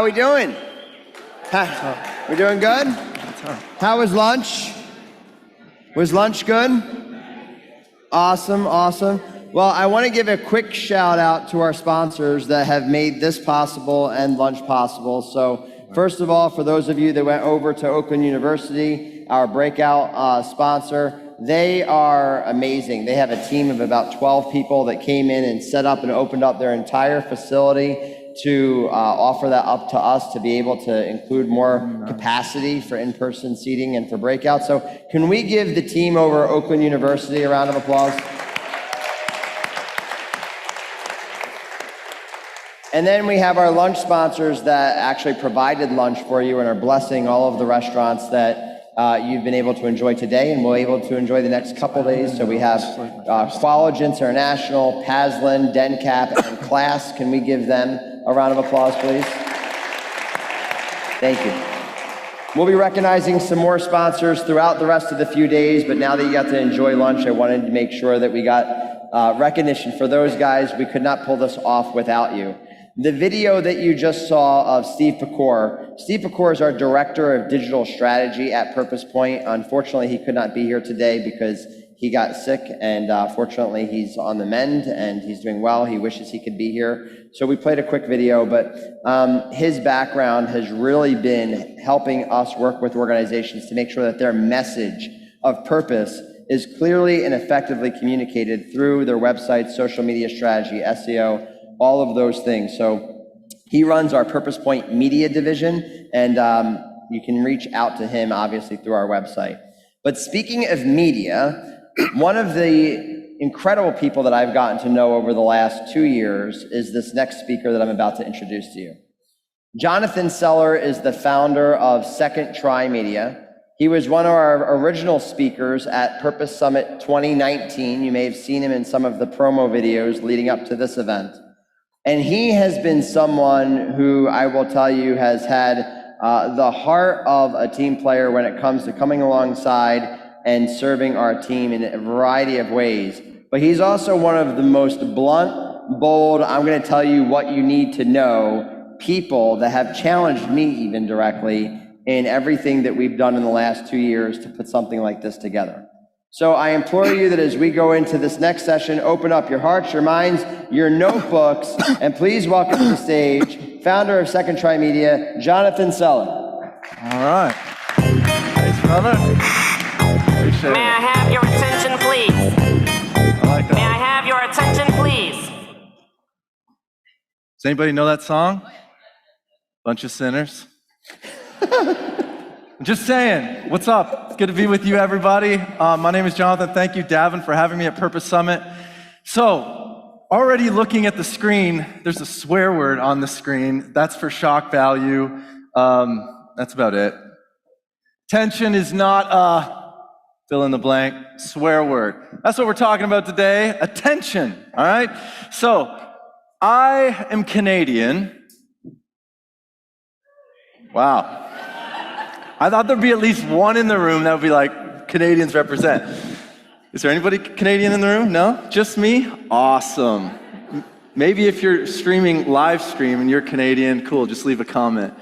How we doing? We doing good? How was lunch? Was lunch good? Awesome, awesome. Well, I want to give a quick shout out to our sponsors that have made this possible and lunch possible. So first of all, for those of you that went over to Oakland University, our breakout sponsor, they are amazing. They have a team of about 12 people that came in and set up and opened up their entire facility to offer that up to us to be able to include more capacity for in-person seating and for breakout. So can we give the team over at Oakland University a round of applause? And then we have our lunch sponsors that actually provided lunch for you and are blessing all of the restaurants that you've been able to enjoy today and will be able to enjoy the next couple days. So we have Qualage International, Paslin, DenCap, and Class. Can we give them a round of applause, please? Thank you. We'll be recognizing some more sponsors throughout the rest of the few days, but now that you got to enjoy lunch, I wanted to make sure that we got recognition for those guys. We could not pull this off without you. The video that you just saw of Steve Pecor is our Director of Digital Strategy at Purpose Point. Unfortunately, he could not be here today because he got sick, and fortunately, he's on the mend and he's doing well. He wishes he could be here. So we played a quick video, but his background has really been helping us work with organizations to make sure that their message of purpose is clearly and effectively communicated through their website, social media strategy, SEO, all of those things. So he runs our Purpose Point Media division, and you can reach out to him, obviously, through our website. But speaking of media, one of the incredible people that I've gotten to know over the last 2 years is this next speaker that I'm about to introduce to you. Jonathan Seller is the founder of Second Try Media. He was one of our original speakers at Purpose Summit 2019. You may have seen him in some of the promo videos leading up to this event. And he has been someone who I will tell you has had the heart of a team player when it comes to coming alongside and serving our team in a variety of ways. But he's also one of the most blunt, bold, I'm going to tell you what you need to know people that have challenged me even directly in everything that we've done in the last 2 years to put something like this together. So I implore you that as we go into this next session, open up your hearts, your minds, your notebooks, and please welcome to the stage, founder of Second Try Media, Jonathan Seller. All right. Thanks, brother. Appreciate May I have your attention, please? I like that. May I have your attention, please? Does anybody know that song? Bunch of Sinners. Just saying, what's up? It's good to be with you, everybody. My name is Jonathan. Thank you, Davin, for having me at Purpose Summit. So, already looking at the screen, there's a swear word on the screen. That's for shock value. That's about it. Tension is not fill in the blank, swear word. That's what we're talking about today, attention, all right? So, I am Canadian. Wow. I thought there'd be at least one in the room that would be like, Canadians represent. Is there anybody Canadian in the room? No? Just me? Awesome. Maybe if you're streaming live stream and you're Canadian, cool, just leave a comment.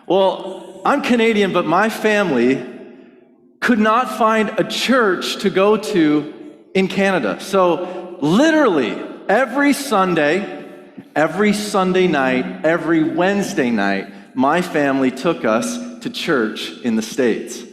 Well, I'm Canadian, but my family could not find a church to go to in Canada. So literally every Sunday night, every Wednesday night, my family took us to church in the States.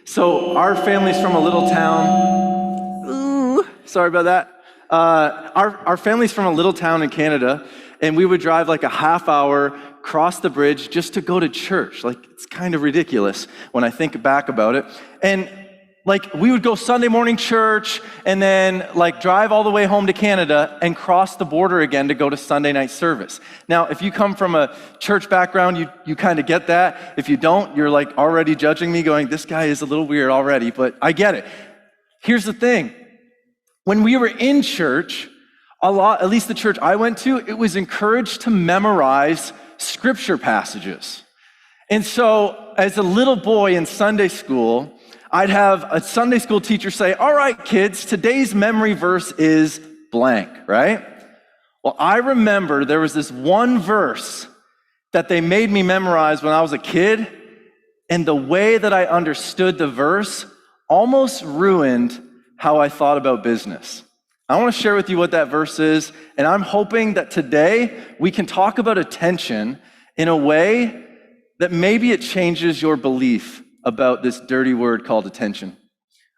So our family's from a little town. Ooh, sorry about that. Our family's from a little town in Canada, and we would drive like a half hour, cross the bridge just to go to church. Like, it's kind of ridiculous when I think back about it. And like, we would go Sunday morning church and then like drive all the way home to Canada and cross the border again to go to Sunday night service. Now, if you come from a church background, you kind of get that. If you don't, you're like already judging me going, this guy is a little weird already, but I get it. Here's the thing. When we were in church, at least the church I went to, it was encouraged to memorize scripture passages. And so as a little boy in Sunday school, I'd have a Sunday school teacher say, all right, kids, today's memory verse is blank, right? Well, I remember there was this one verse that they made me memorize when I was a kid, and the way that I understood the verse almost ruined how I thought about business. I want to share with you what that verse is, and I'm hoping that today we can talk about attention in a way that maybe it changes your belief about this dirty word called attention.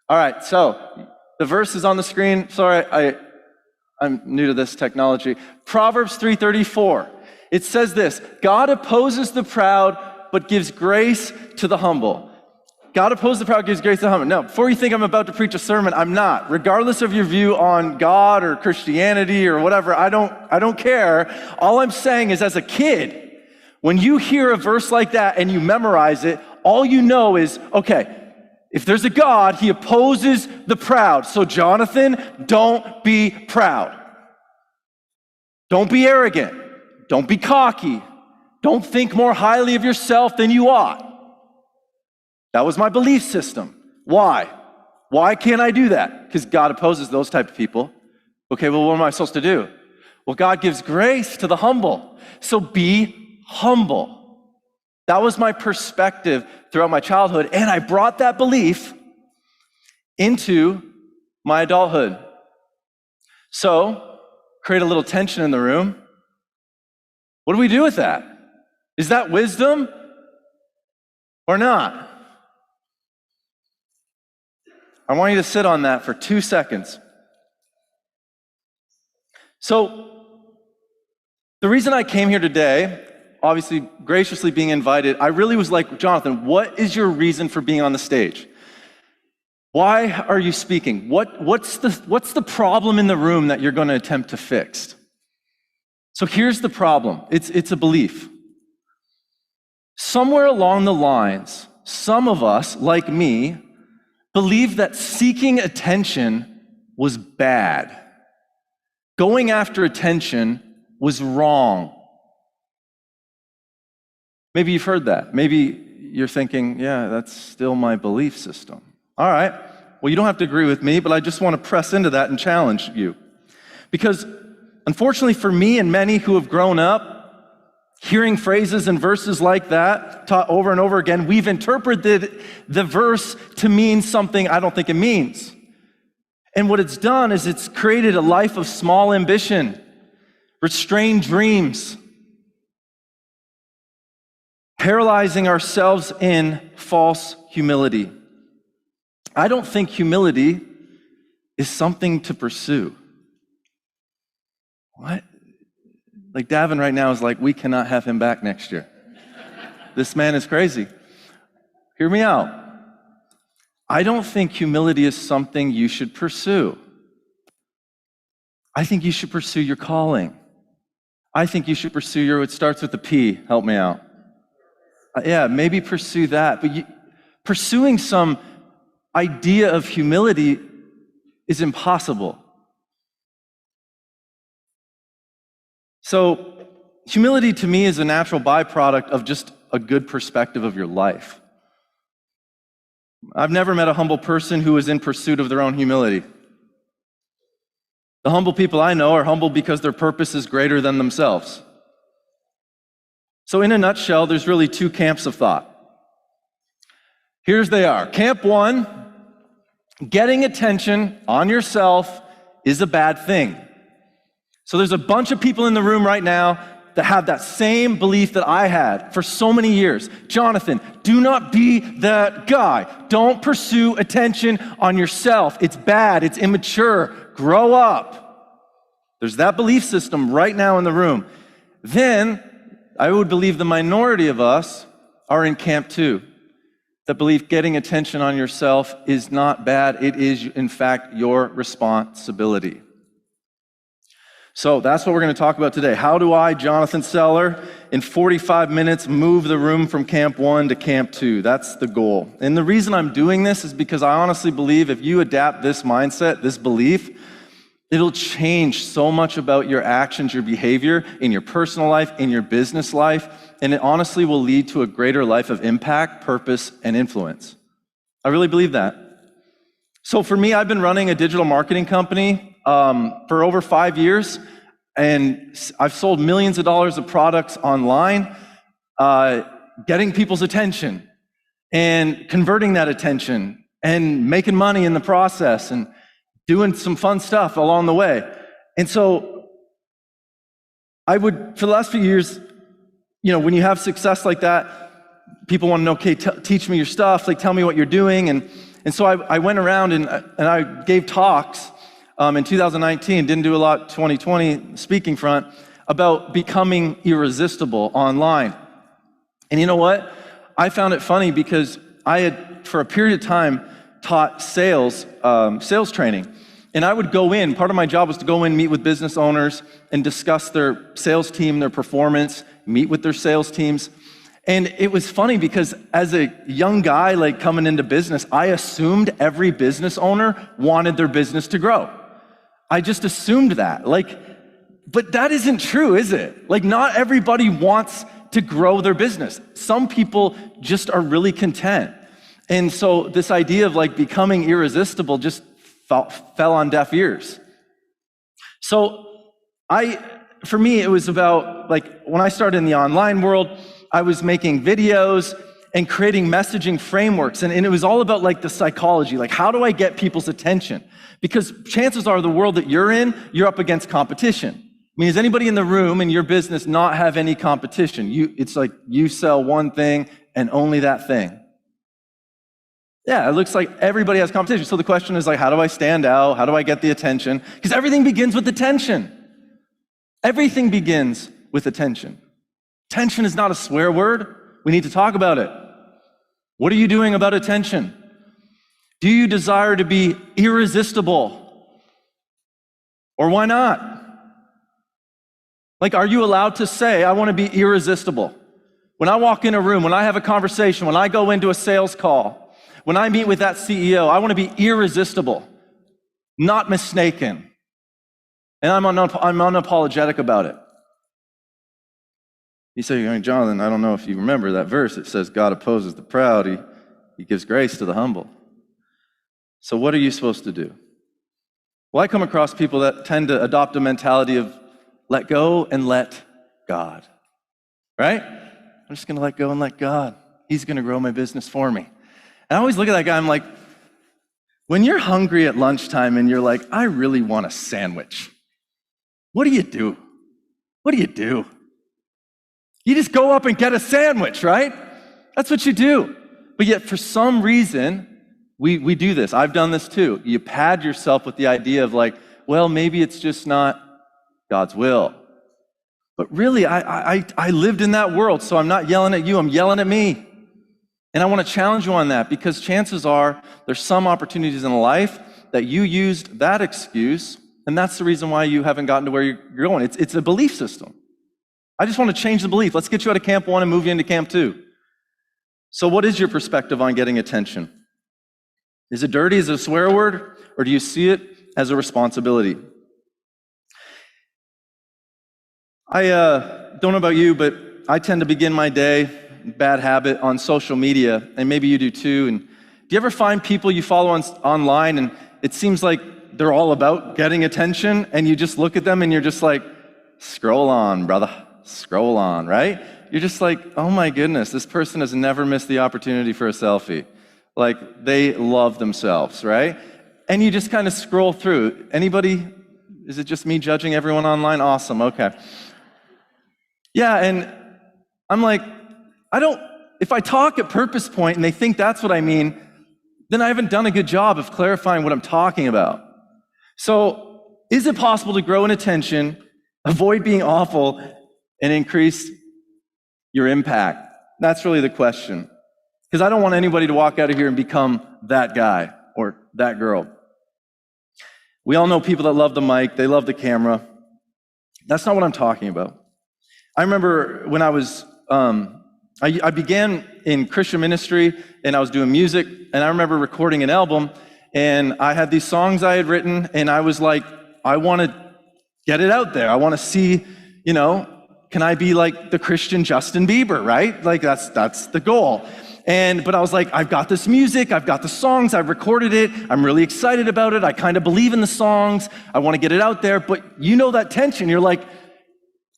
All right, so the verse is on the screen. Sorry, I'm new to this technology. Proverbs 3:34. It says this: God opposes the proud, but gives grace to the humble. God opposes the proud, gives grace to the humble. Now, before you think I'm about to preach a sermon, I'm not. Regardless of your view on God or Christianity or whatever, I don't care. All I'm saying is, as a kid, when you hear a verse like that and you memorize it, all you know is, okay, if there's a God, he opposes the proud. So Jonathan, don't be proud. Don't be arrogant. Don't be cocky. Don't think more highly of yourself than you ought. That was my belief system. Why? Why can't I do that? Because God opposes those type of people. Okay, well, what am I supposed to do? Well, God gives grace to the humble. So be humble. That was my perspective throughout my childhood, and I brought that belief into my adulthood. So, create a little tension in the room. What do we do with that? Is that wisdom or not? I want you to sit on that for 2 seconds. So, the reason I came here today, obviously graciously being invited, I really was like, Jonathan, what is your reason for being on the stage? Why are you speaking? What's the problem in the room that you're going to attempt to fix? So here's the problem. It's a belief. Somewhere along the lines, some of us, like me, believed that seeking attention was bad. Going after attention was wrong. Maybe you've heard that. Maybe you're thinking, yeah, that's still my belief system. All right. Well, you don't have to agree with me, but I just want to press into that and challenge you. Because unfortunately for me and many who have grown up hearing phrases and verses like that taught over and over again, we've interpreted the verse to mean something I don't think it means. And what it's done is it's created a life of small ambition, restrained dreams, paralyzing ourselves in false humility. I don't think humility is something to pursue. What? Like Davin right now is like, we cannot have him back next year. This man is crazy. Hear me out. I don't think humility is something you should pursue. I think you should pursue your calling. I think you should pursue it starts with a P, help me out. Yeah, maybe pursue that. But pursuing some idea of humility is impossible. So, humility to me is a natural byproduct of just a good perspective of your life. I've never met a humble person who is in pursuit of their own humility. The humble people I know are humble because their purpose is greater than themselves. So in a nutshell, there's really two camps of thought. Here's they are. Camp one, getting attention on yourself is a bad thing. So there's a bunch of people in the room right now that have that same belief that I had for so many years. Jonathan, do not be that guy. Don't pursue attention on yourself. It's bad. It's immature. Grow up. There's that belief system right now in the room. Then, I would believe the minority of us are in camp two, that believe getting attention on yourself is not bad. It is, in fact, your responsibility. So that's what we're going to talk about today. How do I, Jonathan Seller, in 45 minutes move the room from camp one to camp two? That's the goal. And the reason I'm doing this is because I honestly believe if you adapt this mindset, this belief, it'll change so much about your actions, your behavior, in your personal life, in your business life, and it honestly will lead to a greater life of impact, purpose, and influence. I really believe that. So for me, I've been running a digital marketing company for over 5 years, and I've sold millions of dollars of products online. getting people's attention and converting that attention and making money in the process and doing some fun stuff along the way. And so I would, for the last few years, when you have success like that, people want to know, okay, teach me your stuff, like tell me what you're doing. And so I went around and I gave talks in 2019, didn't do a lot 2020 speaking front, about becoming irresistible online. And you know what? I found it funny because I had, for a period of time, taught sales training. And I would go in, part of my job was to go in, meet with business owners, and discuss their sales team, their performance, meet with their sales teams. And it was funny because as a young guy, like coming into business, I assumed every business owner wanted their business to grow. I just assumed that. But that isn't true, is it? Not everybody wants to grow their business. Some people just are really content. And so this idea of becoming irresistible just fell on deaf ears. So for me, it was about when I started in the online world, I was making videos and creating messaging frameworks. And it was all about the psychology, how do I get people's attention? Because chances are the world that you're in, you're up against competition. I mean, does anybody in the room in your business not have any competition? It's you sell one thing and only that thing. Yeah, it looks like everybody has competition. So the question is how do I stand out? How do I get the attention? Because everything begins with attention. Everything begins with attention. Attention is not a swear word. We need to talk about it. What are you doing about attention? Do you desire to be irresistible? Or why not? Are you allowed to say, I want to be irresistible? When I walk in a room, when I have a conversation, when I go into a sales call, when I meet with that CEO, I want to be irresistible, not mistaken. And I'm unapologetic about it. You say, Jonathan, I don't know if you remember that verse. It says, God opposes the proud. He gives grace to the humble. So what are you supposed to do? Well, I come across people that tend to adopt a mentality of let go and let God, right? I'm just going to let go and let God. He's going to grow my business for me. And I always look at that guy, I'm like, when you're hungry at lunchtime and you're like, I really want a sandwich, what do you do? What do you do? You just go up and get a sandwich, right? That's what you do. But yet for some reason, we do this. I've done this too. You pad yourself with the idea of well, maybe it's just not God's will. But really, I lived in that world, so I'm not yelling at you, I'm yelling at me. And I want to challenge you on that because chances are there's some opportunities in life that you used that excuse, and that's the reason why you haven't gotten to where you're going. It's a belief system. I just want to change the belief. Let's get you out of camp 1 and move you into camp 2. So what is your perspective on getting attention? Is it dirty? Is it a swear word? Or do you see it as a responsibility? I don't know about you, but I tend to begin my day, bad habit, on social media, and maybe you do too. And do you ever find people you follow online and it seems like they're all about getting attention and you just look at them and you're just like, scroll on, brother, scroll on, right? You're just like, oh my goodness, this person has never missed the opportunity for a selfie. They love themselves, right? And you just kind of scroll through. Anybody, is it just me judging everyone online? Awesome, okay. Yeah, and I'm like, if I talk at Purpose Point and they think that's what I mean, then I haven't done a good job of clarifying what I'm talking about. So, is it possible to grow in attention, avoid being awful, and increase your impact? That's really the question. Because I don't want anybody to walk out of here and become that guy or that girl. We all know people that love the mic, they love the camera. That's not what I'm talking about. I remember when I was, I began in Christian ministry and I was doing music, and I remember recording an album, and I had these songs I had written, and I was like, I want to get it out there. I want to see, can I be like the Christian Justin Bieber, right? That's the goal. But I was like, I've got this music, I've got the songs, I've recorded it, I'm really excited about it, I kind of believe in the songs, I want to get it out there, but that tension, you're like,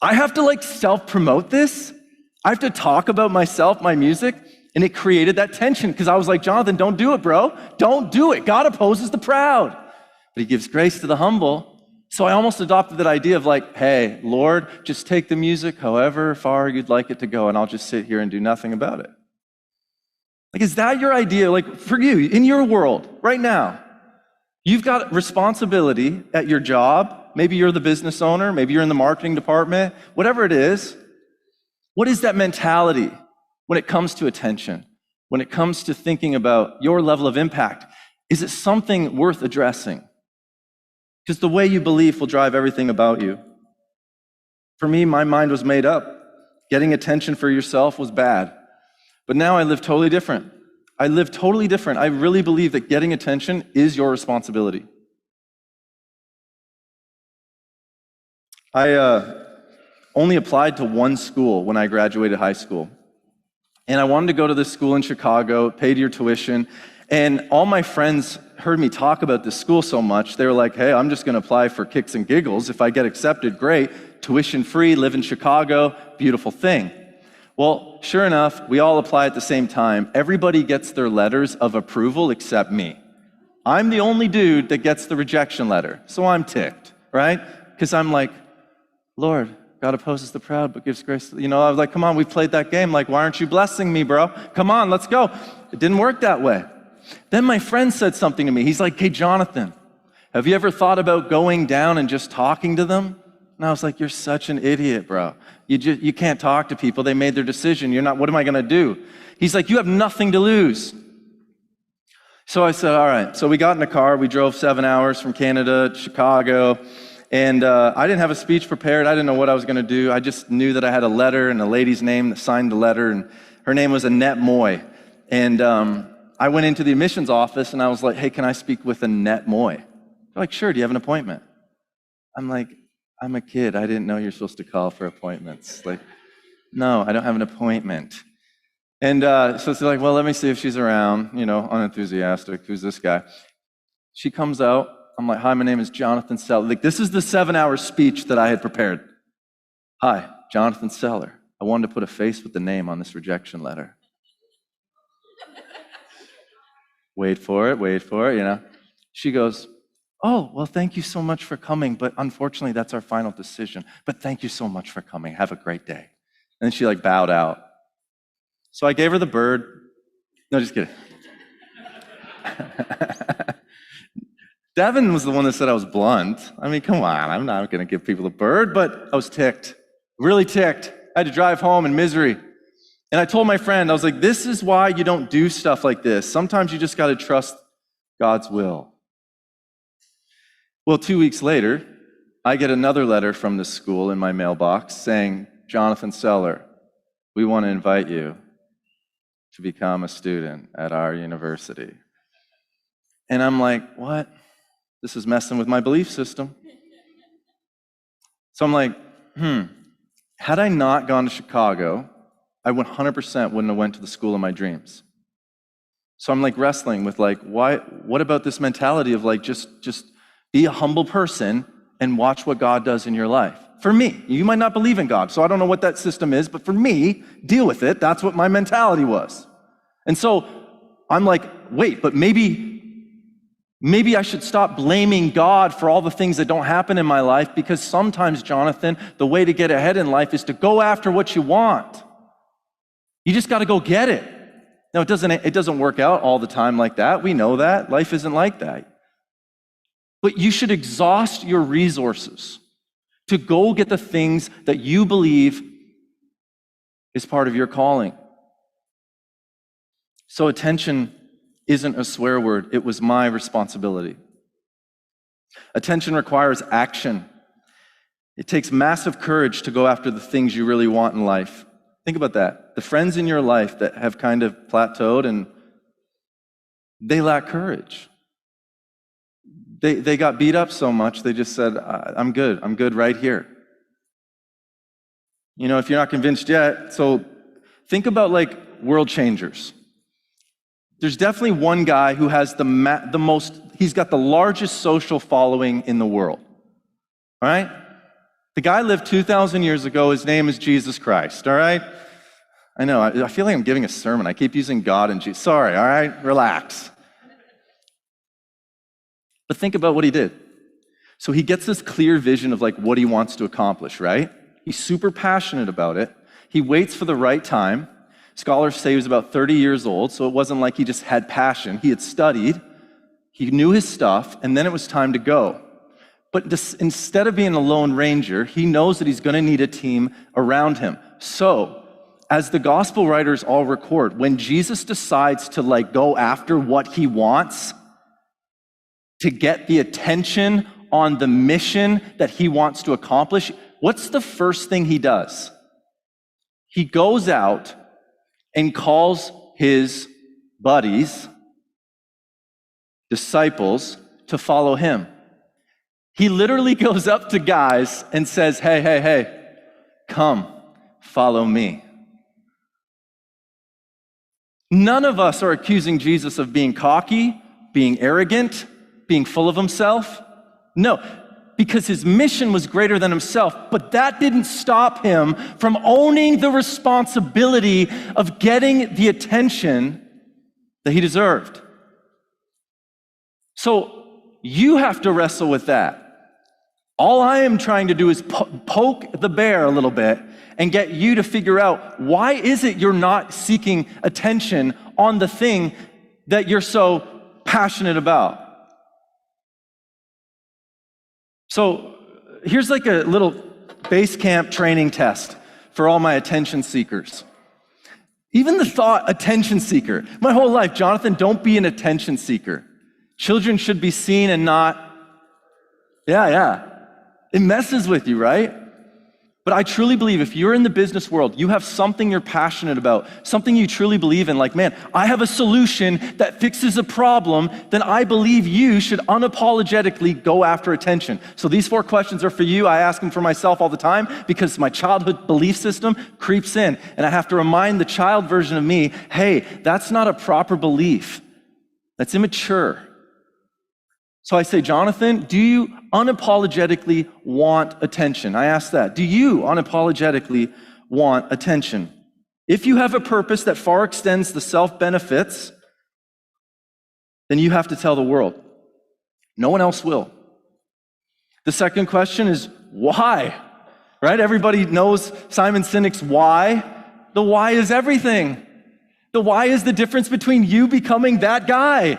I have to self-promote this? I have to talk about myself, my music, and it created that tension because I was like, Jonathan, don't do it, bro. Don't do it. God opposes the proud, but he gives grace to the humble. So I almost adopted that idea of like, hey, Lord, just take the music however far you'd like it to go, and I'll just sit here and do nothing about it. Like, is that your idea? Like, for you, in your world, right now, you've got responsibility at your job. Maybe you're the business owner. Maybe you're in the marketing department. Whatever it is, what is that mentality when it comes to attention? When it comes to thinking about your level of impact? Is it something worth addressing? Because the way you believe will drive everything about you. For me, my mind was made up. Getting attention for yourself was bad. But now I live totally different. I live totally different. I really believe that getting attention is your responsibility. I only applied to one school when I graduated high school. And I wanted to go to this school in Chicago, paid your tuition, and all my friends heard me talk about this school so much, they were like, hey, I'm just gonna apply for kicks and giggles. If I get accepted, great. Tuition free, live in Chicago, beautiful thing. Well, sure enough, we all apply at the same time. Everybody gets their letters of approval except me. I'm the only dude that gets the rejection letter, so I'm ticked, right? Because I'm like, Lord, God opposes the proud, but gives grace. I was like, come on, we've played that game. Like, why aren't you blessing me, bro? Come on, let's go. It didn't work that way. Then my friend said something to me. He's like, hey, Jonathan, have you ever thought about going down and just talking to them? And I was like, you're such an idiot, bro. You can't talk to people. They made their decision. What am I going to do? He's like, you have nothing to lose. So I said, all right. So we got in a car. We drove 7 hours from Canada to Chicago. And I didn't have a speech prepared. I didn't know what I was going to do. I just knew that I had a letter and a lady's name that signed the letter. And her name was Annette Moy. And I went into the admissions office and I was like, hey, can I speak with Annette Moy? They're like, sure, do you have an appointment? I'm like, I'm a kid. I didn't know you're supposed to call for appointments. Like, no, I don't have an appointment. And so they're like, well, let me see if she's around, unenthusiastic. Who's this guy? She comes out. I'm like, hi, my name is Jonathan Seller. Like, this is the 7-hour speech that I had prepared. Hi, Jonathan Seller. I wanted to put a face with the name on this rejection letter. Wait for it, She goes, oh, well, thank you so much for coming, but unfortunately, that's our final decision. But thank you so much for coming. Have a great day. And then she bowed out. So I gave her the bird. No, just kidding. Devin was the one that said I was blunt. I mean, come on, I'm not going to give people a bird, but I was ticked, really ticked. I had to drive home in misery. And I told my friend, I was like, this is why you don't do stuff like this. Sometimes you just got to trust God's will. Well, 2 weeks later, I get another letter from the school in my mailbox saying, Jonathan Seller, we want to invite you to become a student at our university. And I'm like, what? This is messing with my belief system. So I'm like, had I not gone to Chicago, I 100% wouldn't have went to the school of my dreams. So I'm wrestling with what about this mentality of just be a humble person and watch what God does in your life. For me, you might not believe in God, so I don't know what that system is, but for me, deal with it. That's what my mentality was. And so I'm like, wait, but maybe I should stop blaming God for all the things that don't happen in my life, because sometimes, Jonathan, the way to get ahead in life is to go after what you want. You just got to go get it. Now, it doesn't work out all the time like that. We know that. Life isn't like that. But you should exhaust your resources to go get the things that you believe is part of your calling. So attention isn't a swear word. It was my responsibility. Attention requires action. It takes massive courage to go after the things you really want in life. Think about that. The friends in your life that have kind of plateaued and they lack courage. They got beat up so much, they just said, I'm good right here. If you're not convinced yet, so think about world changers. There's definitely one guy who has he's got the largest social following in the world, all right? The guy lived 2,000 years ago, his name is Jesus Christ, all right? I know, I feel like I'm giving a sermon. I keep using God and Jesus. Sorry, all right? Relax. But think about what he did. So he gets this clear vision of like what he wants to accomplish, right? He's super passionate about it. He waits for the right time. Scholars say he was about 30 years old, so it wasn't like he just had passion. He had studied, he knew his stuff, and then it was time to go. But instead of being a lone ranger, he knows that he's going to need a team around him. So, as the gospel writers all record, when Jesus decides to like go after what he wants, to get the attention on the mission that he wants to accomplish, what's the first thing he does? He goes out and calls his buddies, disciples, to follow him. He literally goes up to guys and says, hey, come, follow me. None of us are accusing Jesus of being cocky, being arrogant, being full of himself. No, because his mission was greater than himself, but that didn't stop him from owning the responsibility of getting the attention that he deserved. So you have to wrestle with that. All I am trying to do is poke the bear a little bit and get you to figure out, why is it you're not seeking attention on the thing that you're so passionate about? So here's like a little base camp training test for all my attention seekers. Even the thought attention seeker. My whole life, Jonathan, don't be an attention seeker. Children should be seen and not, yeah. It messes with you, right? But I truly believe if you're in the business world, you have something you're passionate about, something you truly believe in, like, man, I have a solution that fixes a problem, then I believe you should unapologetically go after attention. So these 4 questions are for you. I ask them for myself all the time because my childhood belief system creeps in, and I have to remind the child version of me, hey, that's not a proper belief. That's immature. So I say, Jonathan, do you unapologetically want attention? I ask that. Do you unapologetically want attention? If you have a purpose that far extends the self-benefits, then you have to tell the world. No one else will. The second question is, why? Right? Everybody knows Simon Sinek's why. The why is everything. The why is the difference between you becoming that guy.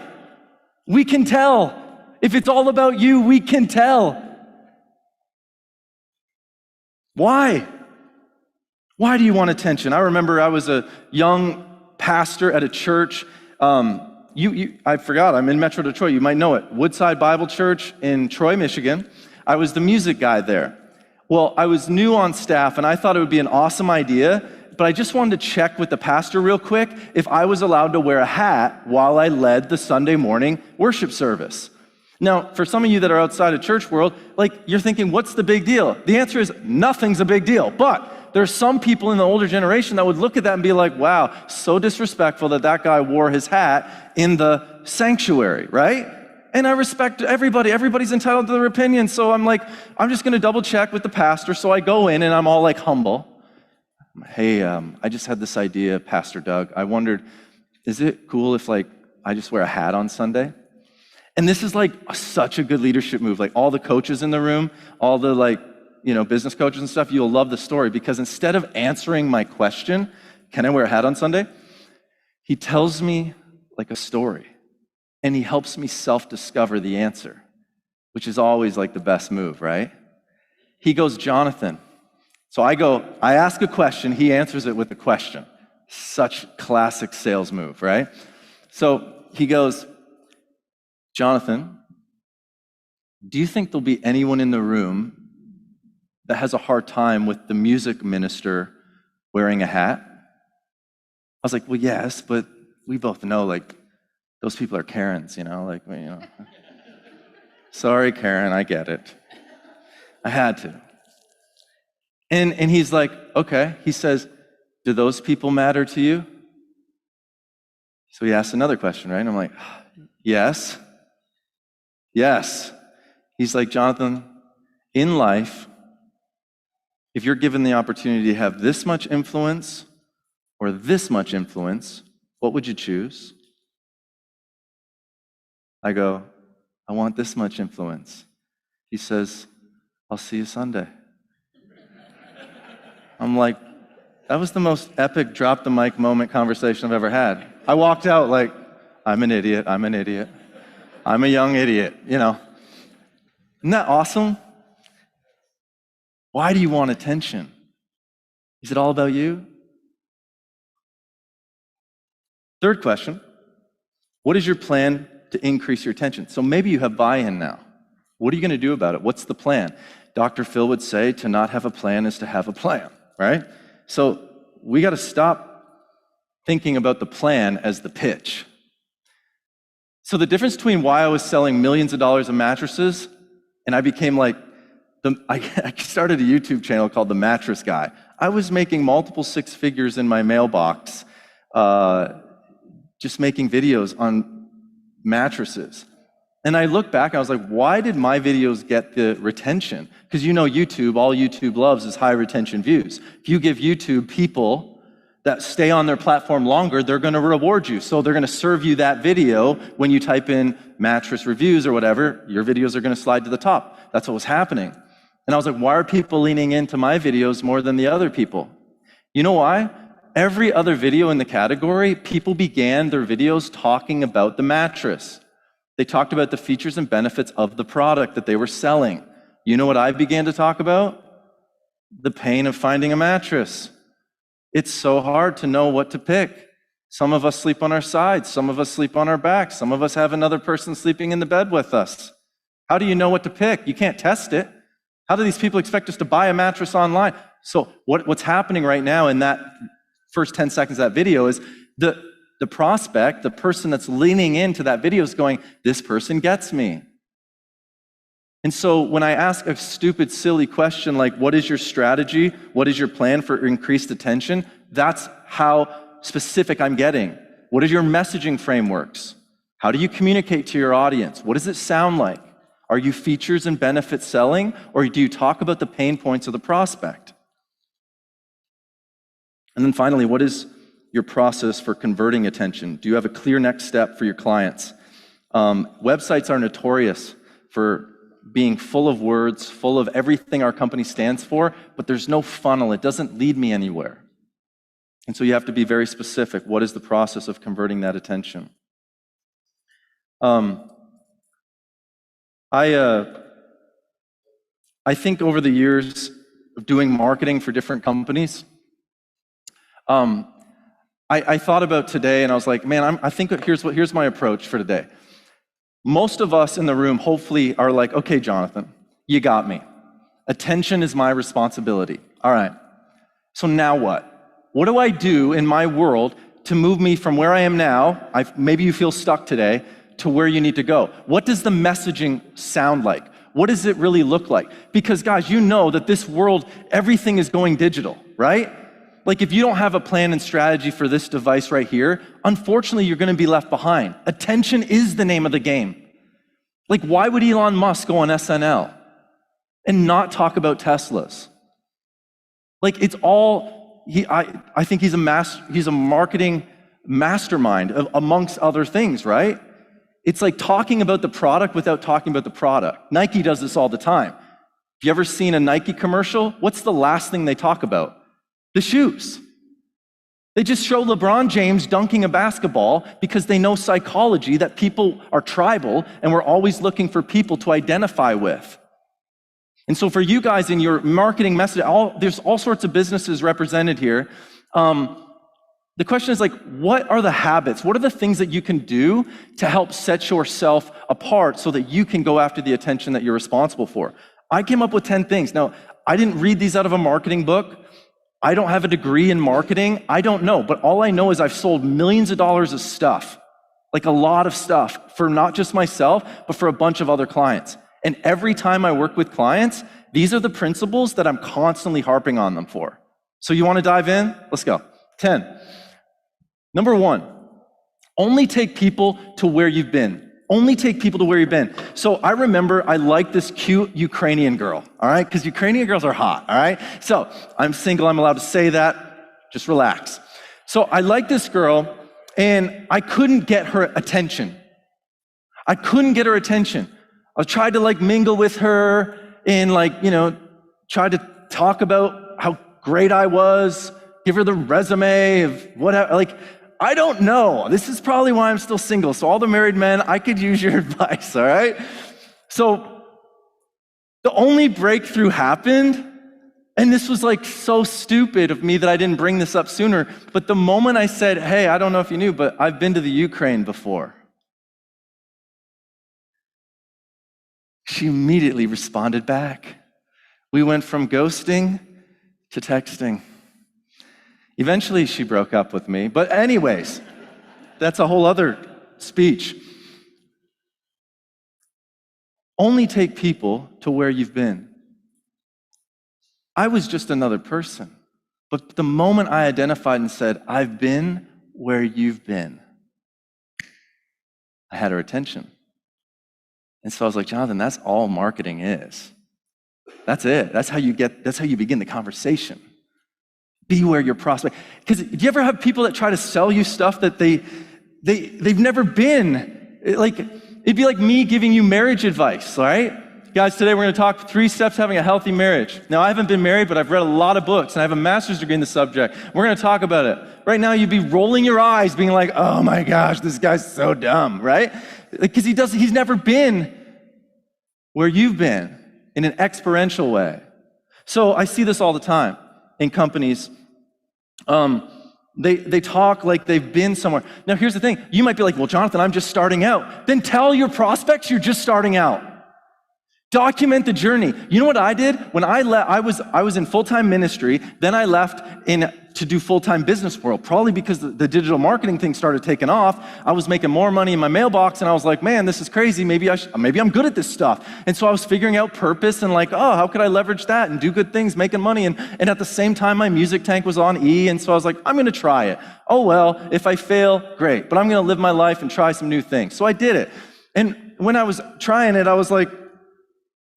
We can tell. If it's all about you, we can tell. Why? Why do you want attention? I remember I was a young pastor at a church. I forgot, I'm in Metro Detroit. You might know it. Woodside Bible Church in Troy, Michigan. I was the music guy there. Well, I was new on staff, and I thought it would be an awesome idea, but I just wanted to check with the pastor real quick if I was allowed to wear a hat while I led the Sunday morning worship service. Now, for some of you that are outside of church world, like, you're thinking, what's the big deal? The answer is nothing's a big deal. But there's some people in the older generation that would look at that and be like, wow, so disrespectful that guy wore his hat in the sanctuary, right? And I respect everybody. Everybody's entitled to their opinion. So I'm like, I'm just going to double check with the pastor. So I go in and I'm all like humble. Hey, I just had this idea, Pastor Doug. I wondered, is it cool if like I just wear a hat on Sunday? And this is like such a good leadership move. Like all the coaches in the room, all the business coaches and stuff, you'll love the story because instead of answering my question, can I wear a hat on Sunday? He tells me like a story and he helps me self-discover the answer, which is always like the best move, right? He goes, Jonathan. So I ask a question, he answers it with a question. Such classic sales move, right? So he goes, Jonathan, do you think there'll be anyone in the room that has a hard time with the music minister wearing a hat? I was like, well, yes, but we both know, like, those people are Karens, Sorry, Karen, I get it. I had to. And he's like, okay. He says, do those people matter to you? So he asks another question, right? And I'm like, yes. Yes. He's like, Jonathan, in life, if you're given the opportunity to have this much influence or this much influence, what would you choose? I go, I want this much influence. He says, I'll see you Sunday. I'm like, that was the most epic drop the mic moment conversation I've ever had. I walked out like, I'm an idiot. I'm a young idiot, you know. Isn't that awesome? Why do you want attention? Is it all about you? Third question, what is your plan to increase your attention? So maybe you have buy-in now. What are you going to do about it? What's the plan? Dr. Phil would say to not have a plan is to have a plan, right? So we got to stop thinking about the plan as the pitch. So the difference between why I was selling millions of dollars of mattresses and I became like, I started a YouTube channel called The Mattress Guy. I was making multiple six figures in my mailbox, just making videos on mattresses. And I look back and I was like, why did my videos get the retention? Because you know YouTube, all YouTube loves is high retention views. If you give YouTube people that stay on their platform longer, they're gonna reward you. So they're gonna serve you that video when you type in mattress reviews or whatever, your videos are gonna slide to the top. That's what was happening. And I was like, why are people leaning into my videos more than the other people? You know why? Every other video in the category, people began their videos talking about the mattress. They talked about the features and benefits of the product that they were selling. You know what I began to talk about? The pain of finding a mattress. It's so hard to know what to pick. Some of us sleep on our sides, some of us sleep on our backs, some of us have another person sleeping in the bed with us. How do you know what to pick? You can't test it. How do these people expect us to buy a mattress online? So what's happening right now in that first 10 seconds of that video is the prospect, the person that's leaning into that video is going, this person gets me. And so when I ask a stupid, silly question like, what is your strategy? What is your plan for increased attention? That's how specific I'm getting. What are your messaging frameworks? How do you communicate to your audience? What does it sound like? Are you features and benefits selling, or do you talk about the pain points of the prospect? And then finally, what is your process for converting attention? Do you have a clear next step for your clients? Websites are notorious for being full of words, full of everything our company stands for, but there's no funnel. It doesn't lead me anywhere. And so you have to be very specific. What is the process of converting that attention? I think over the years of doing marketing for different companies, I thought about today and I was like, man, I think here's my approach for today. Most of us in the room hopefully are like, okay, Jonathan, you got me. Attention is my responsibility. All right, so now what? What do I do in my world to move me from where I am now, maybe you feel stuck today, to where you need to go? What does the messaging sound like? What does it really look like? Because guys, you know that this world, everything is going digital, right? Like if you don't have a plan and strategy for this device right here, unfortunately, you're gonna be left behind. Attention is the name of the game. Like why would Elon Musk go on SNL and not talk about Teslas? Like it's all, I think he's a marketing mastermind amongst other things, right? It's like talking about the product without talking about the product. Nike does this all the time. Have you ever seen a Nike commercial? What's the last thing they talk about? The shoes. They just show LeBron James dunking a basketball because they know psychology that people are tribal and we're always looking for people to identify with. And so for you guys in your marketing message, there's all sorts of businesses represented here. The question is like, what are the habits? What are the things that you can do to help set yourself apart so that you can go after the attention that you're responsible for? I came up with 10 things. Now, I didn't read these out of a marketing book. I don't have a degree in marketing. I don't know, but all I know is I've sold millions of dollars of stuff, like a lot of stuff for not just myself, but for a bunch of other clients. And every time I work with clients, these are the principles that I'm constantly harping on them for. So you want to dive in? Let's go. 10. Number 1, only take people to where you've been. Only take people to where you've been. So I remember I liked this cute Ukrainian girl, all right? Because Ukrainian girls are hot, all right? So I'm single, I'm allowed to say that. Just relax. So I liked this girl, and I couldn't get her attention. I couldn't get her attention. I tried to like mingle with her and like, tried to talk about how great I was, give her the resume of whatever. Like, I don't know. This is probably why I'm still single. So all the married men, I could use your advice, all right? So the only breakthrough happened, and this was like so stupid of me that I didn't bring this up sooner, but the moment I said, hey, I don't know if you knew, but I've been to the Ukraine before. She immediately responded back. We went from ghosting to texting. Eventually, she broke up with me. But anyways, that's a whole other speech. Only take people to where you've been. I was just another person. But the moment I identified and said, I've been where you've been, I had her attention. And so I was like, Jonathan, that's all marketing is. That's it. That's how you begin the conversation. Be where your prospect. Because do you ever have people that try to sell you stuff that they've never been? It'd be like me giving you marriage advice, all right? Guys, today we're going to talk 3 steps to having a healthy marriage. Now, I haven't been married, but I've read a lot of books, and I have a master's degree in the subject. We're going to talk about it. Right now, you'd be rolling your eyes, being like, oh my gosh, this guy's so dumb, right? Because he's never been where you've been in an experiential way. So I see this all the time in companies. They talk like they've been somewhere. Now, here's the thing. You might be like, well, Jonathan, I'm just starting out. Then tell your prospects you're just starting out. Document the journey. You know what I did? When I was in full-time ministry, then I left to do full-time business world, probably because the digital marketing thing started taking off. I was making more money in my mailbox, and I was like, man, this is crazy. Maybe I'm good at this stuff. And so I was figuring out purpose and like, oh, how could I leverage that and do good things, making money? And at the same time, my music tank was on E, and so I was like, I'm going to try it. Oh, well, if I fail, great. But I'm going to live my life and try some new things. So I did it. And when I was trying it, I was like,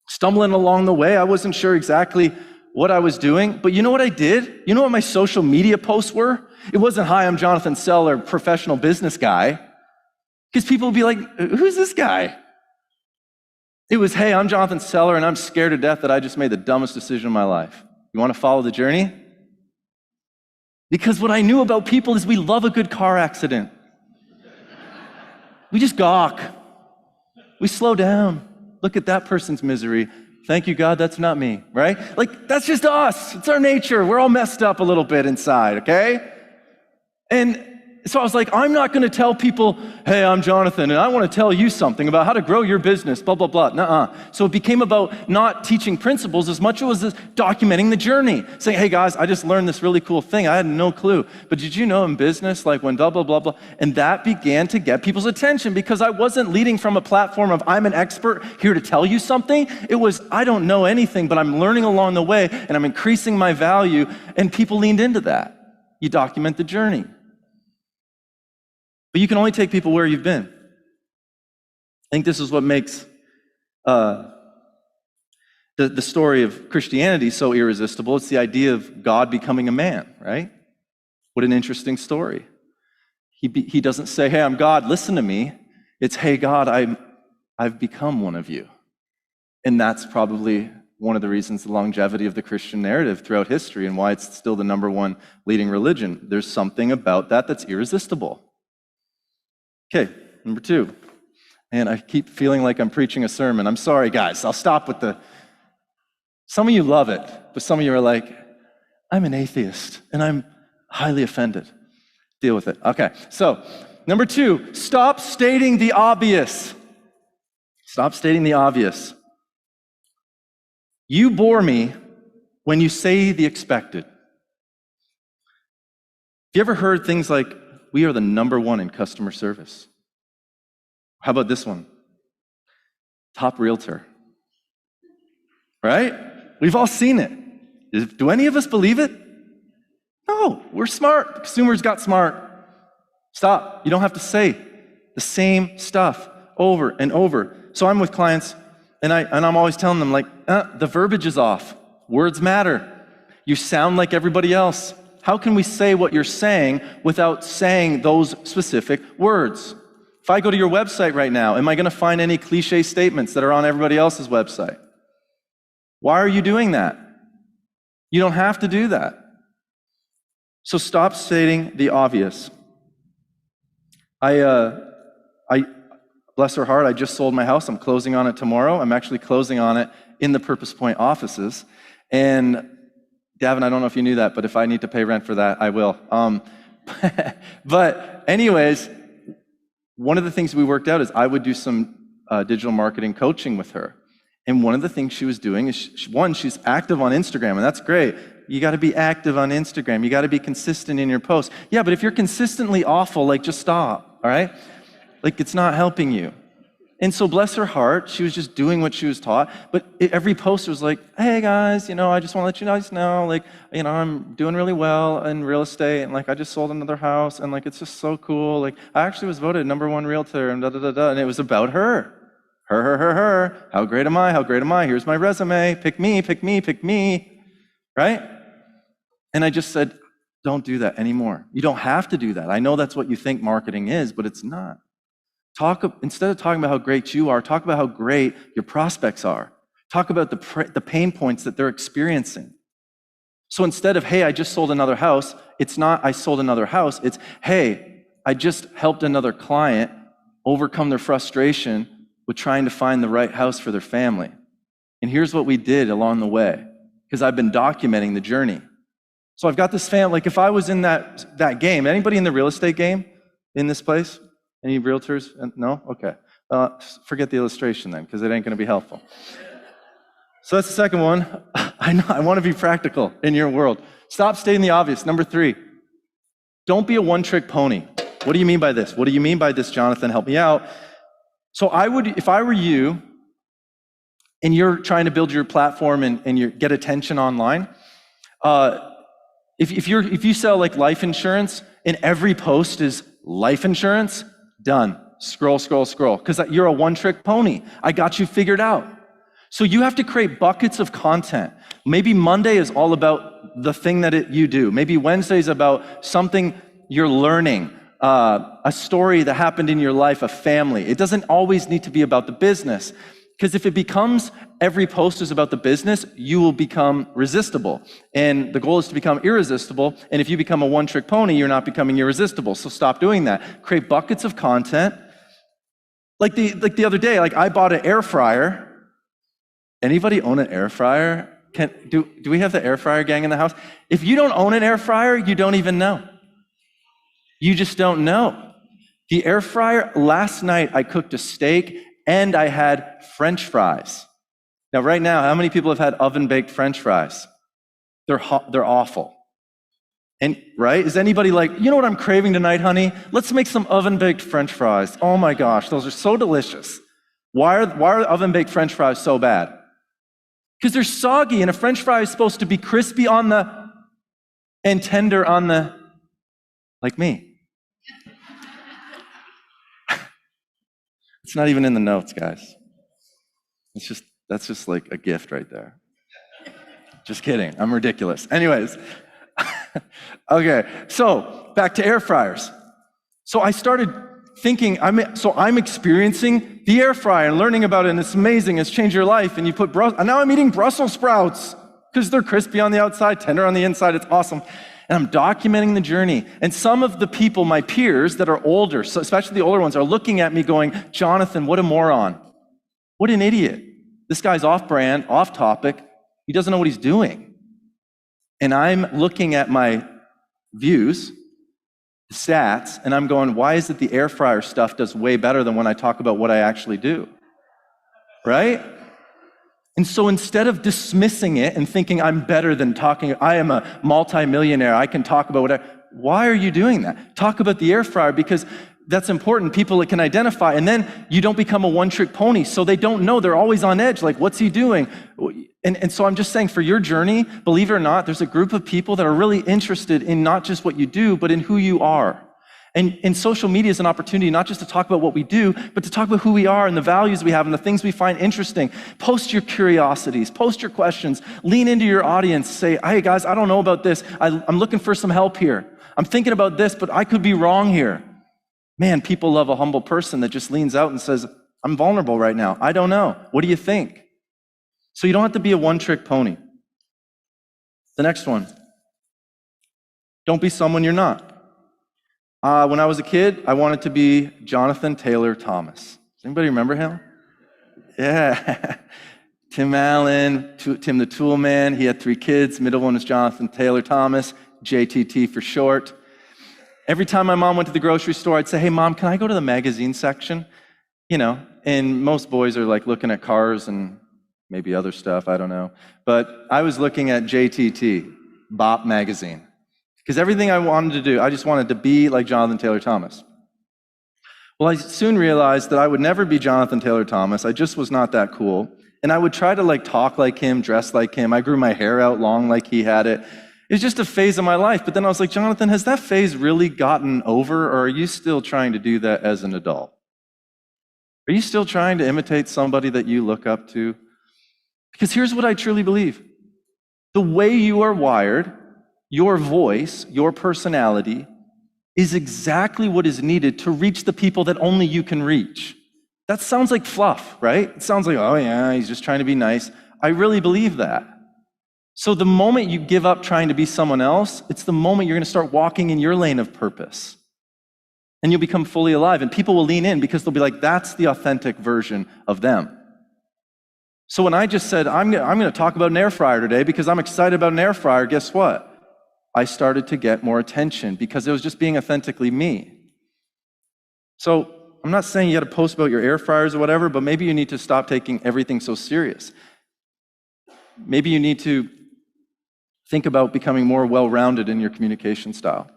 stumbling along the way. I wasn't sure exactly what I was doing, but you know what I did? You know what my social media posts were? It wasn't, hi, I'm Jonathan Seller, professional business guy, because people would be like, who's this guy? It was, hey, I'm Jonathan Seller, and I'm scared to death that I just made the dumbest decision of my life. You want to follow the journey? Because what I knew about people is we love a good car accident. We just gawk. We slow down. Look at that person's misery. Thank you, God, that's not me, right? Like, that's just us. It's our nature. We're all messed up a little bit inside, okay? And so I was like, I'm not going to tell people, hey, I'm Jonathan, and I want to tell you something about how to grow your business, blah, blah, blah. Nuh-uh. So it became about not teaching principles as much as documenting the journey. Saying, hey, guys, I just learned this really cool thing. I had no clue. But did you know in business, like when blah, blah, blah, blah. And that began to get people's attention because I wasn't leading from a platform of I'm an expert here to tell you something. It was, I don't know anything, but I'm learning along the way, and I'm increasing my value. And people leaned into that. You document the journey. But you can only take people where you've been. I think this is what makes the story of Christianity so irresistible. It's the idea of God becoming a man, right? What an interesting story. He doesn't say, hey, I'm God, listen to me. It's, hey, God, I've become one of you. And that's probably one of the reasons the longevity of the Christian narrative throughout history and why it's still the #1 leading religion. There's something about that that's irresistible. Okay, number 2. And I keep feeling like I'm preaching a sermon. I'm sorry, guys. I'll stop with some of you love it, but some of you are like, I'm an atheist, and I'm highly offended. Deal with it. Okay, so number 2, stop stating the obvious. Stop stating the obvious. You bore me when you say the expected. Have you ever heard things like, we are the #1 in customer service? How about this one? Top realtor. Right? We've all seen it. Do any of us believe it? No, we're smart. The consumers got smart. Stop. You don't have to say the same stuff over and over. So I'm with clients, and I'm always telling them, like, the verbiage is off. Words matter. You sound like everybody else. How can we say what you're saying without saying those specific words? If I go to your website right now, am I going to find any cliche statements that are on everybody else's website? Why are you doing that? You don't have to do that. So stop stating the obvious. I bless her heart, I just sold my house. I'm closing on it tomorrow. I'm actually closing on it in the Purpose Point offices. And Davin, I don't know if you knew that, but if I need to pay rent for that, I will. But anyways, one of the things we worked out is I would do some digital marketing coaching with her. And one of the things she was doing is, she's active on Instagram, and that's great. You got to be active on Instagram. You got to be consistent in your posts. Yeah, but if you're consistently awful, like, just stop, all right? Like, it's not helping you. And so, bless her heart, she was just doing what she was taught. But every post was like, hey guys, I just want to let you guys know, like, I'm doing really well in real estate, and like, I just sold another house, and like, it's just so cool. Like, I actually was voted #1 realtor, and and it was about her. Her. How great am I? How great am I? Here's my resume. Pick me, pick me, pick me. Right? And I just said, don't do that anymore. You don't have to do that. I know that's what you think marketing is, but it's not. Instead of talking about how great you are, talk about how great your prospects are. Talk about the pain points that they're experiencing. So instead of, hey, I just sold another house, it's not, I sold another house. It's, hey, I just helped another client overcome their frustration with trying to find the right house for their family. And here's what we did along the way, because I've been documenting the journey. So I've got this family, like, if I was in that game, anybody in the real estate game in this place? Any realtors? No? Okay. Forget the illustration then, because it ain't gonna be helpful. So that's the second one. I know, I wanna be practical in your world. Stop stating the obvious. Number 3, don't be a one-trick pony. What do you mean by this? What do you mean by this, Jonathan? Help me out. So if I were you, and you're trying to build your platform and you get attention online, if you sell like life insurance and every post is life insurance, done. Scroll, because you're a one-trick pony. I got you figured out. So you have to create buckets of content. Maybe Monday is all about the thing that you do. Maybe Wednesday is about something you're learning. A story that happened in your life, a family. It doesn't always need to be about the business, because if it becomes every post is about the business, you will become resistible. And the goal is to become irresistible. And if you become a one-trick pony, you're not becoming irresistible. So stop doing that. Create buckets of content. Like the other day, like, I bought an air fryer. Anybody own an air fryer? Do we have the air fryer gang in the house? If you don't own an air fryer, you don't even know. You just don't know. The air fryer, last night I cooked a steak and I had French fries. Now right now, how many people have had oven-baked French fries? They're awful. And right? Is anybody like, you know what I'm craving tonight, honey? Let's make some oven-baked French fries. Oh my gosh, those are so delicious. Why are oven-baked French fries so bad? Because they're soggy, and a French fry is supposed to be crispy on the and tender on the, like me. It's not even in the notes, guys. That's just like a gift right there. Just kidding, I'm ridiculous. Anyways, okay, so back to air fryers. So I started thinking, I'm experiencing the air fryer and learning about it, and it's amazing, it's changed your life, and you put, and now I'm eating Brussels sprouts, because they're crispy on the outside, tender on the inside, it's awesome. And I'm documenting the journey. And some of the people, my peers that are older, so especially the older ones, are looking at me going, Jonathan, what a moron. What an idiot. This guy's off-brand, off-topic. He doesn't know what he's doing. And I'm looking at my views, stats, and I'm going, why is it the air fryer stuff does way better than when I talk about what I actually do? Right? And so instead of dismissing it and thinking I'm better than talking, I am a multimillionaire, I can talk about whatever, why are you doing that? Talk about the air fryer, because that's important. People that can identify, and then you don't become a one-trick pony, so they don't know. They're always on edge, like, what's he doing? And so I'm just saying, for your journey, believe it or not, there's a group of people that are really interested in not just what you do, but in who you are. And social media is an opportunity not just to talk about what we do, but to talk about who we are and the values we have and the things we find interesting. Post your curiosities, post your questions, lean into your audience, say, hey guys, I don't know about this. I'm looking for some help here. I'm thinking about this, but I could be wrong here. Man, people love a humble person that just leans out and says, I'm vulnerable right now. I don't know. What do you think? So you don't have to be a one-trick pony. The next one. Don't be someone you're not. When I was a kid, I wanted to be Jonathan Taylor Thomas. Does anybody remember him? Yeah. Tim Allen, Tim the Tool Man. He had 3 kids. Middle one was Jonathan Taylor Thomas, JTT for short. Every time my mom went to the grocery store, I'd say, hey, Mom, can I go to the magazine section? You know, and most boys are like looking at cars and maybe other stuff, I don't know. But I was looking at JTT, Bop magazine. Because everything I wanted to do, I just wanted to be like Jonathan Taylor Thomas. Well, I soon realized that I would never be Jonathan Taylor Thomas. I just was not that cool. And I would try to like talk like him, dress like him. I grew my hair out long like he had it. It was just a phase of my life. But then I was like, Jonathan, has that phase really gotten over, or are you still trying to do that as an adult? Are you still trying to imitate somebody that you look up to? Because here's what I truly believe. The way you are wired, your voice, your personality, is exactly what is needed to reach the people that only you can reach. That sounds like fluff, right? It sounds like, oh yeah, he's just trying to be nice. I really believe that. So the moment you give up trying to be someone else, it's the moment you're going to start walking in your lane of purpose. And you'll become fully alive. And people will lean in because they'll be like, that's the authentic version of them. So when I just said, I'm going to talk about an air fryer today because I'm excited about an air fryer, guess what? I started to get more attention because it was just being authentically me. So I'm not saying you got to post about your air fryers or whatever, but maybe you need to stop taking everything so serious. Maybe you need to think about becoming more well-rounded in your communication style.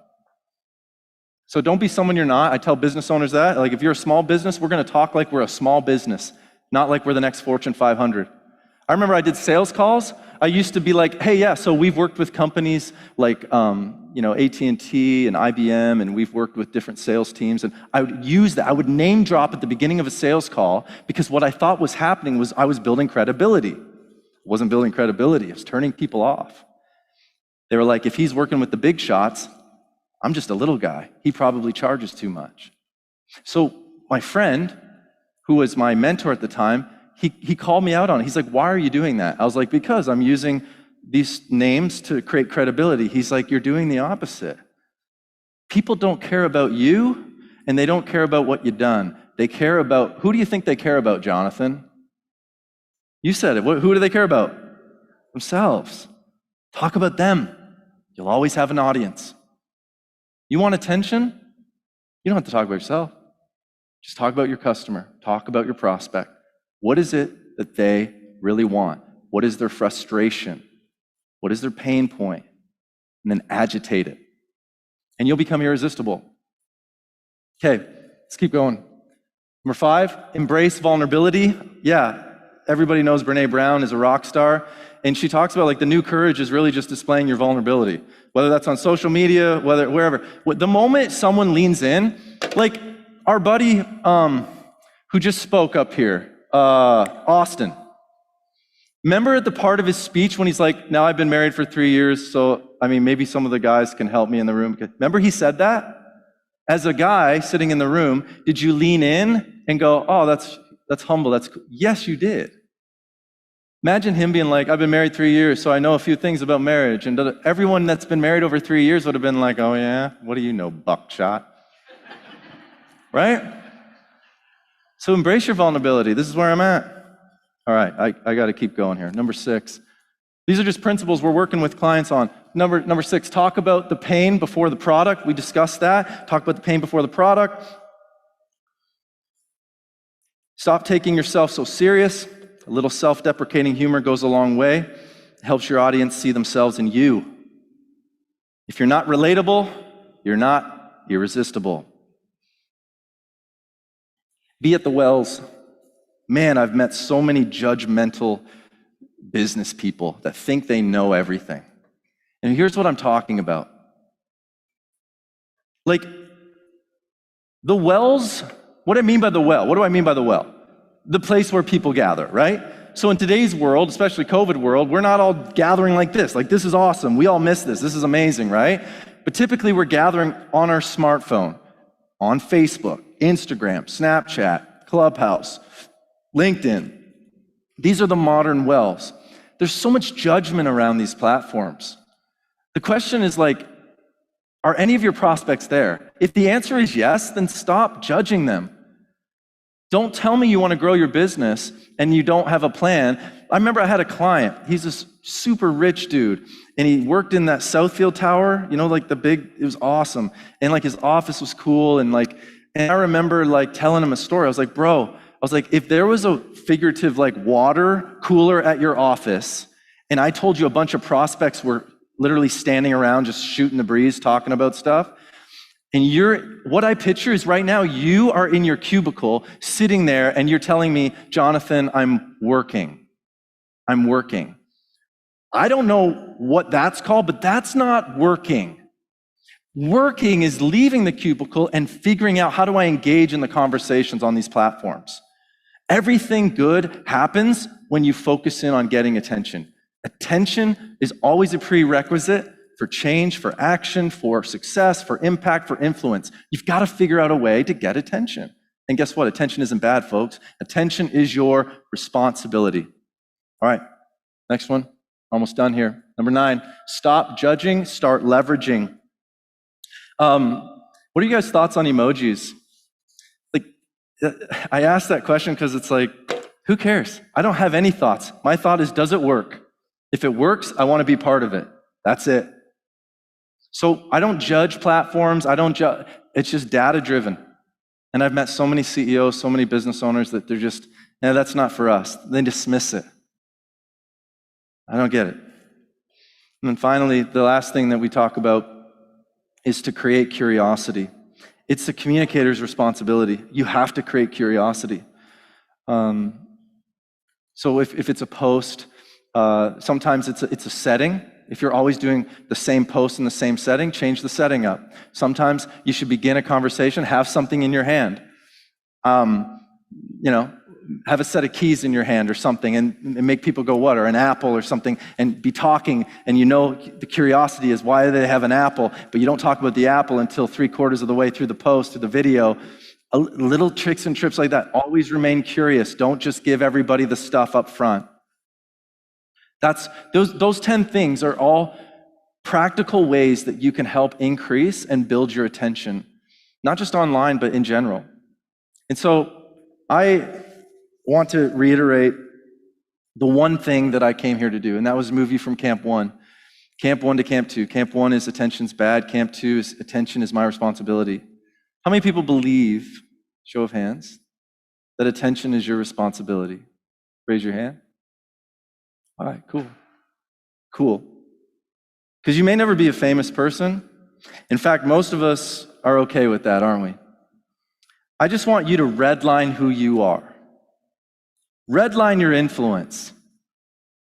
So don't be someone you're not. I tell business owners that. Like if you're a small business, we're going to talk like we're a small business, not like we're the next Fortune 500. I remember I did sales calls. I used to be like, hey, yeah, so we've worked with companies like AT&T and IBM, and we've worked with different sales teams. And I would use that. I would name drop at the beginning of a sales call because what I thought was happening was I was building credibility. I wasn't building credibility. I was turning people off. They were like, if he's working with the big shots, I'm just a little guy. He probably charges too much. So my friend, who was my mentor at the time, he called me out on it. He's like, why are you doing that? I was like, because I'm using these names to create credibility. He's like, you're doing the opposite. People don't care about you, and they don't care about what you've done. They care about, who do you think they care about, Jonathan? You said it. Who do they care about? Themselves. Talk about them. You'll always have an audience. You want attention? You don't have to talk about yourself. Just talk about your customer. Talk about your prospect. What is it that they really want? What is their frustration? What is their pain point? And then agitate it. And you'll become irresistible. Okay, let's keep going. Number 5, embrace vulnerability. Yeah, everybody knows Brené Brown is a rock star. And she talks about like the new courage is really just displaying your vulnerability. Whether that's on social media, wherever. The moment someone leans in, like our buddy who just spoke up here, Austin. Remember at the part of his speech when he's like, now I've been married for 3 years, so I mean, maybe some of the guys can help me in the room. Remember he said that? As a guy sitting in the room, did you lean in and go, oh, that's humble, that's cool? Yes, you did. Imagine him being like, I've been married 3 years, so I know a few things about marriage. And everyone that's been married over 3 years would have been like, oh yeah, what do you know, buckshot? Right? So embrace your vulnerability. This is where I'm at. All right, I got to keep going here. Number 6. These are just principles we're working with clients on. Number 6, talk about the pain before the product. We discussed that. Talk about the pain before the product. Stop taking yourself so serious. A little self-deprecating humor goes a long way. It helps your audience see themselves in you. If you're not relatable, you're not irresistible. Be at the wells. Man, I've met so many judgmental business people that think they know everything. And here's what I'm talking about. Like, The wells, what do I mean by the well? What do I mean by the well? The place where people gather, right? So in today's world, especially COVID world, we're not all gathering like this. Like, this is awesome. We all miss this. This is amazing, right? But typically we're gathering on our smartphone, on Facebook, Instagram, Snapchat, Clubhouse, LinkedIn. These are the modern wells. There's so much judgment around these platforms. The question is like, are any of your prospects there? If the answer is yes, then stop judging them. Don't tell me you want to grow your business and you don't have a plan. I remember I had a client, he's this super rich dude, and he worked in that Southfield Tower, you know, like the big, it was awesome. And like his office was cool, and I remember like telling him a story. I was like, bro, I was like, if there was a figurative like water cooler at your office, and I told you a bunch of prospects were literally standing around just shooting the breeze, talking about stuff, and what I picture is right now, you are in your cubicle, sitting there, and you're telling me, Jonathan, I'm working. I don't know what that's called, but that's not working. Working is leaving the cubicle and figuring out, how do I engage in the conversations on these platforms? Everything good happens when you focus in on getting attention. Attention is always a prerequisite for change, for action, for success, for impact, for influence. You've got to figure out a way to get attention. And guess what? Attention isn't bad, folks. Attention is your responsibility. All right, next one. Almost done here. Number 9, stop judging, start leveraging. What are you guys' thoughts on emojis? Like, I asked that question because it's like, who cares? I don't have any thoughts. My thought is, does it work? If it works, I want to be part of it. That's it. So I don't judge platforms. It's just data-driven. And I've met so many CEOs, so many business owners that they're just, no, that's not for us. They dismiss it. I don't get it. And then finally, the last thing that we talk about is to create curiosity. It's the communicator's responsibility. You have to create curiosity. So if it's a post, sometimes it's a setting. If you're always doing the same post in the same setting, change the setting up. Sometimes you should begin a conversation, have something in your hand. Have a set of keys in your hand or something, and make people go, what, or an apple or something, and be talking, and the curiosity is, why do they have an apple? But you don't talk about the apple until 3/4 of the way through the post, through the video. Little tricks and trips like that. Always remain curious. Don't just give everybody the stuff up front. Those 10 things are all practical ways that you can help increase and build your attention, not just online, but in general. And so I want to reiterate the one thing that I came here to do, and that was move you from Camp 1. Camp 1 to Camp 2. Camp 1 is attention's bad. Camp 2 is attention is my responsibility. How many people believe, show of hands, that attention is your responsibility? Raise your hand. All right, cool. Because you may never be a famous person. In fact, most of us are okay with that, aren't we? I just want you to redline who you are. Redline your influence.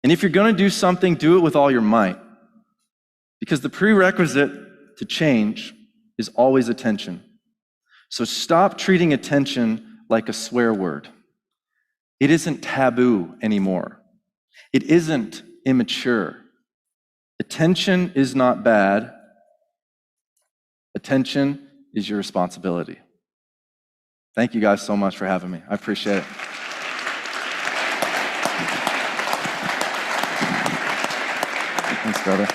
And if you're going to do something, do it with all your might. Because the prerequisite to change is always attention. So stop treating attention like a swear word. It isn't taboo anymore. It isn't immature. Attention is not bad. Attention is your responsibility. Thank you guys so much for having me. I appreciate it. Thanks, brother.